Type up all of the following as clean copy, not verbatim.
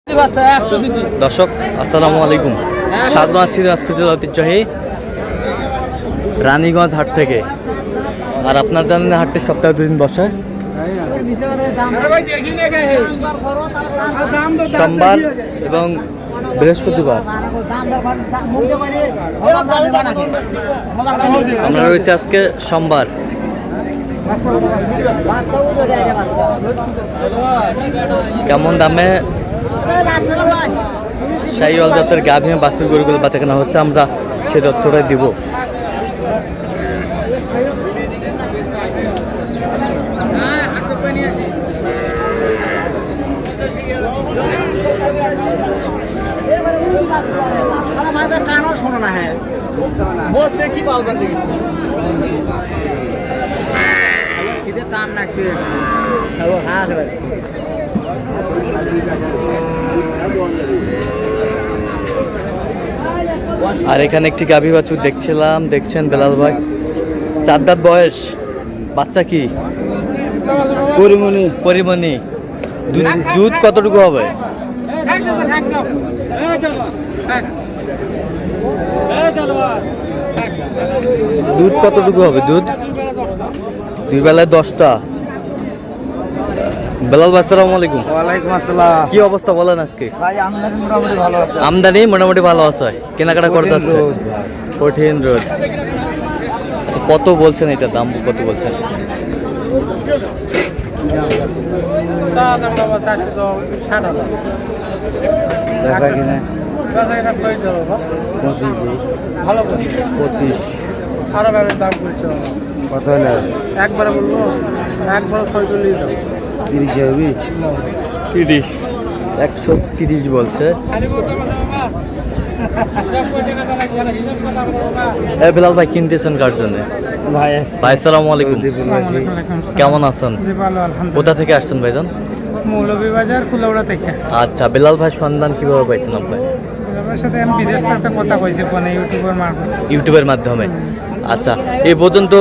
দর্শক আসসালামু আলাইকুম, স্বাগত আছি রাজপুতের ঐতিহ্যবাহী রানীগঞ্জ হাট থেকে। আর আপনার জানেন হাটটি সপ্তাহে 2 দিন বসে, সোমবার এবং বৃহস্পতিবার। আমরা রয়েছে আজকে সোমবার। কেমন দামে শাহিওয়াল জাতের গাভী বাছুর গরুগুলো বাচ্চা কেনা হচ্ছে, আমরা সে তথ্যটাই দিব। আর এখানে একটি গাভী বাছুর দেখছেন বেলাল ভাই, 4 দাঁত বয়স, বাচ্চা কি পরিমণি। দুধ কতটুকু হবে? দুধ কতটুকু হবে? দুধ 2 বেলায় 10টা। বেলাল ভাই আসসালামু আলাইকুম। ওয়ালাইকুম আসসালাম। কি অবস্থা বলেন আজকে? ভাই আমদানি মোটামুটি ভালো আছে। আমদানি মোটামুটি ভালো আছে, কেনাকাটা করতে যাচ্ছে। কঠিন রোদ। আচ্ছা, কত বলছেন এটার দাম? কত বলছেন? বেচা কিনে 25। কত হলে একবারে বলবো, একবারে 46 দাও। 30 হবি? 130 বলছে। বেলাল ভাই কিনতেছেন কার জন্য? ভাই আসসালামু আলাইকুম। কেমন আছেন? জি ভালো, আলহামদুলিল্লাহ। কোথা থেকে আসছেন ভাইজান? মৌলভীবাজার কুলাউড়া থেকে। আচ্ছা, বেলাল ভাই সন্ধান কিভাবে পাইছেন আপনি? আমার সাথে আমি বিদেশ থেকে কথা কইছি ফোনে, ইউটিউবের মাধ্যমে। আচ্ছা, এই পর্যন্ত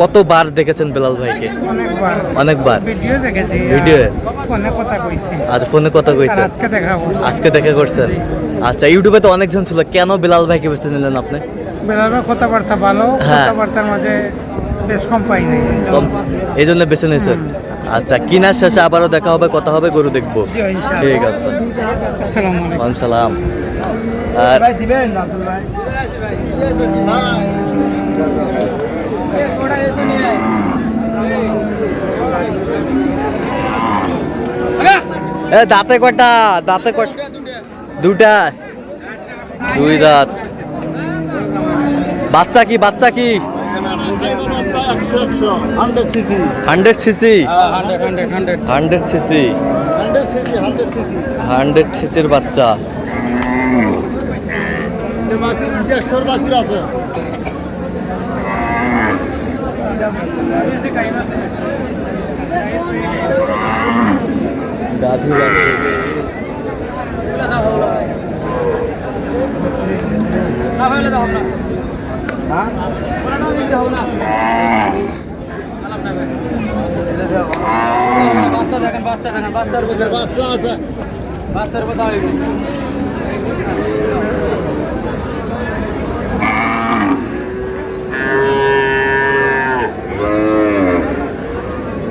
কতবার দেখেছেন বেলাল ভাইকে? অনেকবার। ভিডিও দেখেছি, ভিডিও ফোনে কথা কইছি। আচ্ছা, ফোনে কথা কইছেন, আজকে দেখা করছেন। আচ্ছা, ইউটিউবে তো অনেকজন ছিল, কেন বেলাল ভাইকে বেছে নিলেন আপনি? বেলালের কথাবার্তা ভালো, কথাবার্তার মাঝে বেশ কম পাই নাই, এই জন্য বেছে নিয়েছেন। আচ্ছা, কিনার শেষে আবারও দেখা হবে, কথা হবে, গরু দেখবো। ঠিক আছে, আসসালামু আলাইকুম। সালাম। আর ভাই দিবেন নাসল ভাই? দাঁতে কয়টা? দুটা। 2 দাঁত। বাচ্চা কি? 100 সিসি। 100 সিসির বাচ্চা। গাভী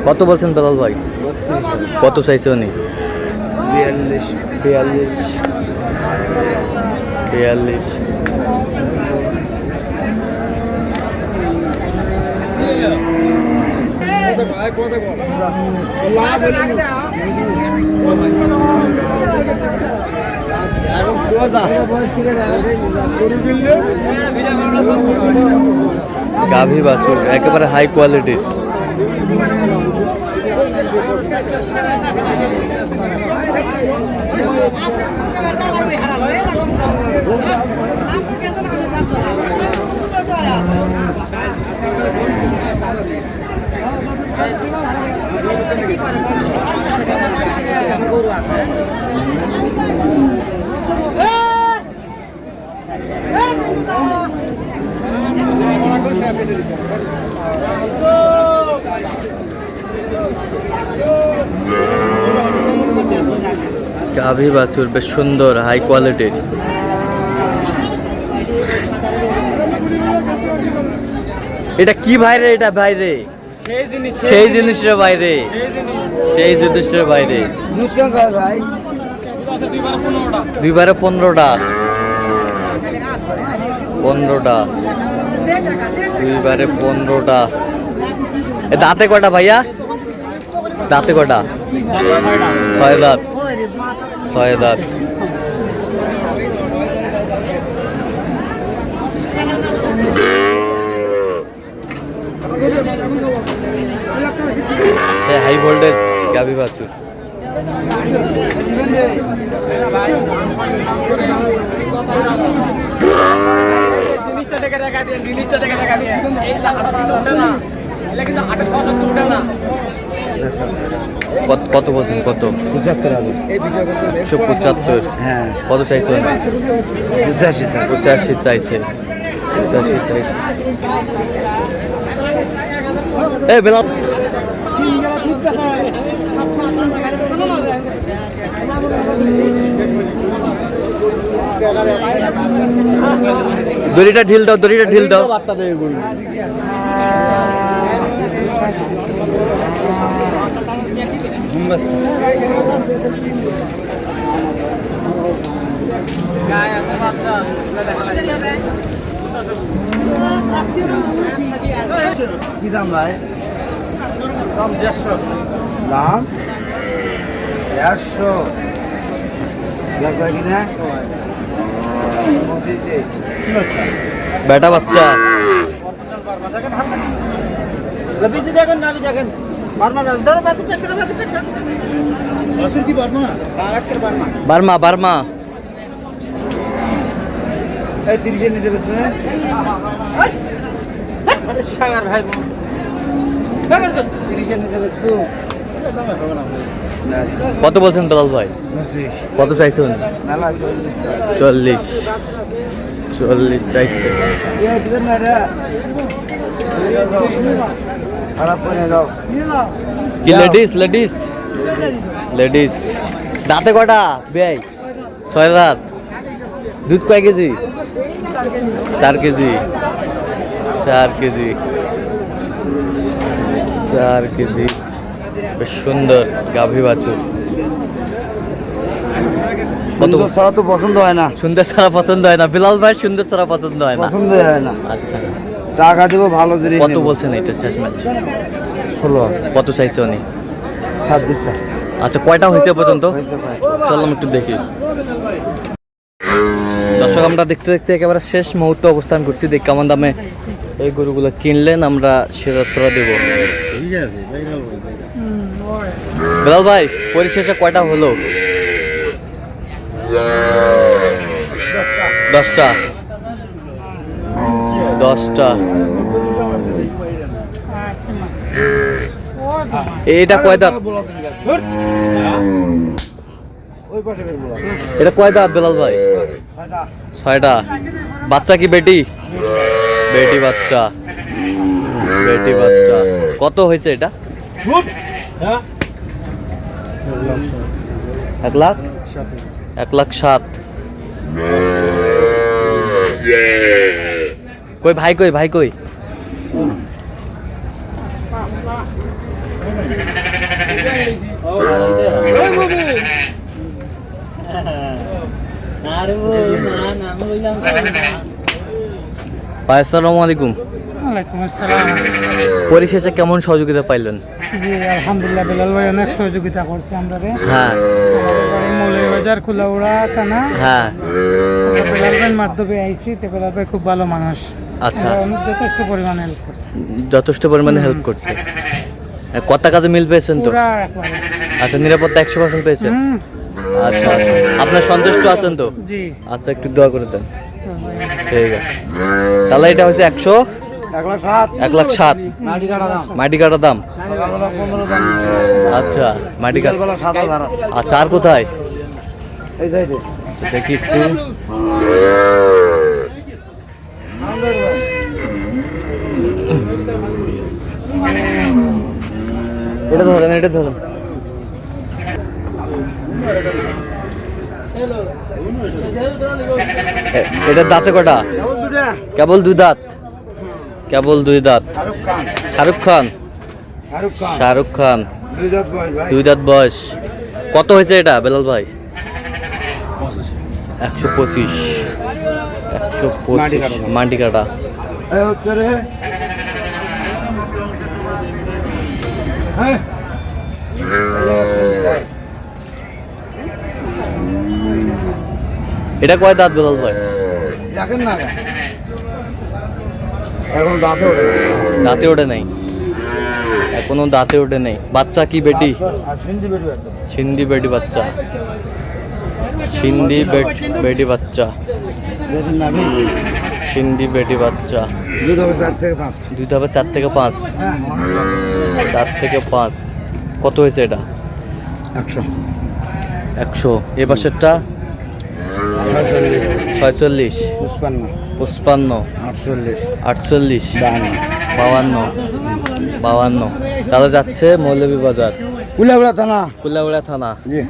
কত বলছেন বেলাল ভাই? কত চাইছে উনি? 42। গাভী বাছুর একেবারে হাই কোয়ালিটির। গাভী বাছুর বেশ সুন্দর হাই কোয়ালিটির। এটা কি ভাইরে? এটা বাইরে সেই জিনিসের বাইরে, সেই জিনিসের বাইরে। দুধ কেমন খাবে ভাই? দুইবারে 15টা, 15টা, দুইবারে 15টা। এ দাঁতে কটা ভাইয়া? দাঁতে কটা? 6 দাঁত, 6 দাঁত। সে হাই ভোল্টেজ গাভী বাছুর। কত বলছেন? কত? 75,000। 175। হ্যাঁ, কত চাইছেন? 85 স্যার। 85 চাইছে, 85 চাইছে। এই বেলাল দড়িটা ঢিল দাও, দড়িটা ঢিল দাও। বাচ্চা দেবে গরু। কি দাম ভাই? দাম 150। দাম 150। বেচা কিনা বেটা বাচ্চা। বেশি দেখেন না, দেখেন বার্মা দাদা বাছুর দেখতে না, বাছুর দেখতে বাছুর কি Burma? Doctor Burma. Burma, Burma. এই 30 নিতে বেচবে? আরে সাগর ভাই 30 নিতে বেচবো? কত বলছেন বেলাল ভাই? 25। কত চাইছেন? মেলা 40, 40 চাইছে। দিবেন না রে? খারাপ করে দাও। কি লেডিস? Ladies, ladies. দাঁতে কটা বেয়াই? 6 দাঁত। দুধ কয় কেজি? 4 KG, 4 KG, 4 KG. বেশ সুন্দর গাভী বাছুর। সুন্দর ছাড়া তো পছন্দ হয় না। সুন্দর ছাড়া পছন্দ হয় না বিলাল ভাই, সুন্দর ছাড়া পছন্দ হয় না। পছন্দ হয় না। আচ্ছা, টাকা দেবো ভালো জিনিস। কত বলছেন এটা শেষ ম্যাচ? 16। কত চাইছে উনি? 26 চা। আচ্ছা, কয়টা হয়েছে পর্যন্ত? হয়েছে ভাই। চললাম একটু দেখি। দর্শক, আমরা দেখতে দেখতে একেবারে শেষ মুহূর্তে অবস্থান করছি। দেখ কেমন দামে এই গরুগুলো কিনলেন, আমরা সেরা দেব। ঠিক আছে বিলাল ভাই, পরিশেষে কয়টা হলো? 10টা, 10টা। এটা কয় দাঁত? ওই পাশে বের বলা। এটা কয় দাঁত বিলাল ভাই? 6টা। বাচ্চা কি বেটি? বেটি বাচ্চা, বেটি বাচ্চা। কত হয়েছে এটা? 1,00,000, 1,07,000। কই ভাই, কই ভাই, কই? ভাই আসসালামু আলাইকুম। ওয়ালাইকুম আসসালাম। পরিশেষে কেমন সহযোগিতা পাইলেন? জি আলহামদুলিল্লাহ, বেলাল ভাই অনেক সহযোগিতা করছে আমরা। হ্যাঁ, মৌলভীবাজার কুলাউড়া থানা। হ্যাঁ। বেলাল ভাইয়ের মাধ্যমে আইসি, তো বেলাল ভাই খুব ভালো মানুষ। আচ্ছা, আমরা যথেষ্ট পরিমাণে হেল্প করছে। যথেষ্ট পরিমাণে হেল্প করছে। কত কাজে মিল পেয়েছেন তো? পুরা একবারে। আচ্ছা, নিরাপত্তা 100% পেয়েছেন? হুম, আচ্ছা, আচ্ছা। আপনার সন্তুষ্ট আছেন তো? জি। আচ্ছা, একটু দোয়া করে দেন। ঠিক আছে, তাহলে এটা হচ্ছে 1,07,000। 1,07,000 মাটি কাটা দাম। মাটি কাটা দাম। সকালবেলা 15 দাম। আচ্ছা, মাটি কাটা। বিকালবেলা 7,000। আচ্ছা, আর কোথায়? এই সাইডে। আচ্ছা, দেখি একটু। এটা ধরেন, এটা ধরেন। এটা দাঁতে কটা? কেবল দুটা। কেবল দুই দাঁত, কেবল দুই দাঁত। শাহরুখ খান। শাহরুখ খান, শাহরুখ খান। শাহরুখ খান। 2 দাঁত বয়স ভাই। 2 দাঁত বয়স। কত হয়েছে এটা বেলাল ভাই? 125। 125 মাটি কাটা। এই উত্তরে হ্যাঁ এটা কয় দাঁত বেলাল ভাই? দেখেন না এখন দাঁতে ওঠে না। দাঁতে ওঠে নাই, এখনো দাঁতে ওঠে নেই। বাচ্চা কি বেটি? আর সিন্ধি বেটি একটা। সিন্ধি বেটি বাচ্চা, সিন্ধি বেটি বাচ্চা, দেখেন না আমি সিন্ধি বেটি বাচ্চা। দুধ হবে 4 থেকে 5। দুধ হবে 4 থেকে 5। হ্যাঁ 4 থেকে 5। কত হয়েছে এটা? 100 100। এ পাশেরটা 46 46, 55 55, 48 48, 52 52, 52। তাহলে যাচ্ছে মৌলভীবাজার, কুলাউড়া থানা। কুলাউড়া থানা। জি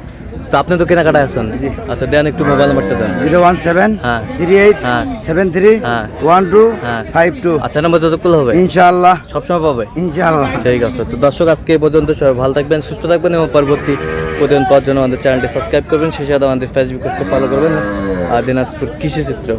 তো আপনি তো কেনাকাটা আছেন? জি। আচ্ছা দেন একটু মোবাইল নাম্বারটা দেন। 017 হ্যাঁ 38 হ্যাঁ 73 হ্যাঁ 12 হ্যাঁ। 52। আচ্ছা নাম্বার যত করলে হবে ইনশাআল্লাহ সবসময় পাবে। ইনশাআল্লাহ। ঠিক আছে, তো দর্শক আজকে এই পর্যন্ত। সবাই ভালো থাকবেন, সুস্থ থাকবেন এবং পরবর্তী প্রতিদিন পাওয়ার জন্য আমাদের চ্যানেলটি সাবস্ক্রাইব করবেন। সেই সাথে আমাদের ফেসবুক পেজটা ফলো করবেন। আর দিনাজপুর কৃষি চিত্র।